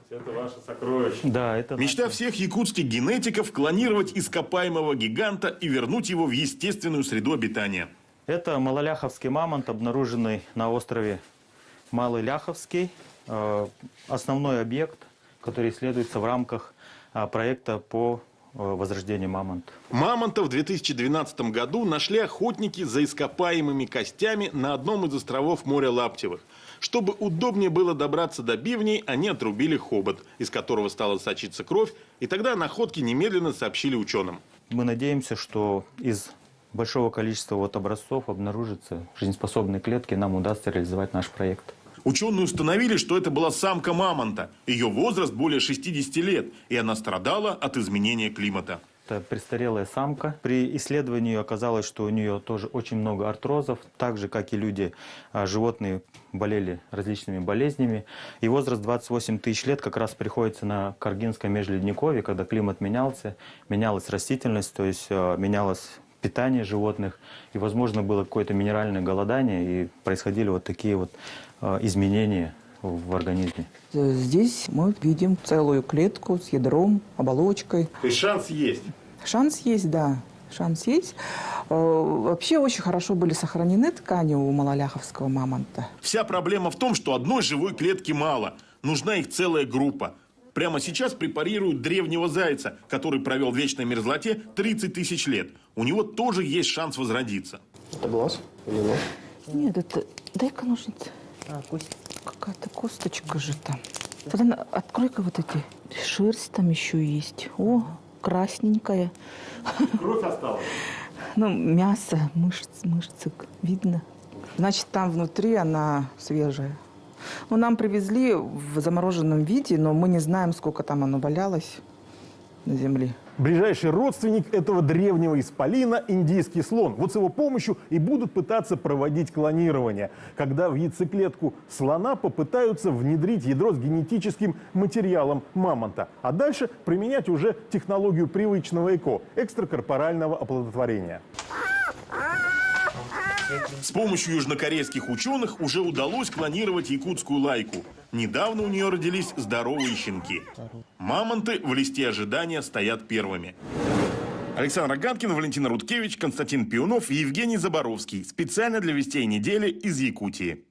Это ваше сокровище. Да, это Мечта всех якутских генетиков – клонировать ископаемого гиганта и вернуть его в естественную среду обитания. Это малоляховский мамонт, обнаруженный на острове Малый Ляховский. Основной объект, который исследуется в рамках проекта по возрождению мамонта. Мамонта в 2012 году нашли охотники за ископаемыми костями на одном из островов моря Лаптевых. Чтобы удобнее было добраться до бивней, они отрубили хобот, из которого стала сочиться кровь, и тогда о находке немедленно сообщили ученым. Мы надеемся, что из большого количества образцов обнаружится жизнеспособные клетки, нам удастся реализовать наш проект. Ученые установили, что это была самка мамонта. Ее возраст более 60 лет, и она страдала от изменения климата. Это престарелая самка. При исследовании оказалось, что у нее тоже очень много артрозов. Так же, как и люди, животные болели различными болезнями. И возраст 28 тысяч лет как раз приходится на Каргинское межледниковье, когда климат менялся, менялась растительность, то есть менялось питание животных. И, возможно, было какое-то минеральное голодание, и происходили вот такие вот изменения в организме. Здесь мы видим целую клетку с ядром, оболочкой. То есть шанс есть? Шанс есть, да. Шанс есть. Вообще очень хорошо были сохранены ткани у малоляховского мамонта. Вся проблема в том, что одной живой клетки мало. Нужна их целая группа. Прямо сейчас препарируют древнего зайца, который провел в вечной мерзлоте 30 тысяч лет. У него тоже есть шанс возродиться. Это глаз или нос? Нет, это... Дай-ка ножницы. Кость. Какая-то косточка же там. Тогда открой-ка вот эти. Шерсть там еще есть. О, красненькая. Кровь осталась. Ну, мясо, мышцы видно. Значит, там внутри она свежая. Ну, нам привезли в замороженном виде, но мы не знаем, сколько там оно валялось на земле. Ближайший родственник этого древнего исполина – индийский слон. Вот с его помощью и будут пытаться проводить клонирование, когда в яйцеклетку слона попытаются внедрить ядро с генетическим материалом мамонта, а дальше применять уже технологию привычного ЭКО – экстракорпорального оплодотворения. С помощью южнокорейских ученых уже удалось клонировать якутскую лайку. Недавно у нее родились здоровые щенки. Мамонты в листе ожидания стоят первыми. Александр Агаткин, Валентина Рудкевич, Константин Пиунов и Евгений Заборовский. Специально для «Вестей недели» из Якутии.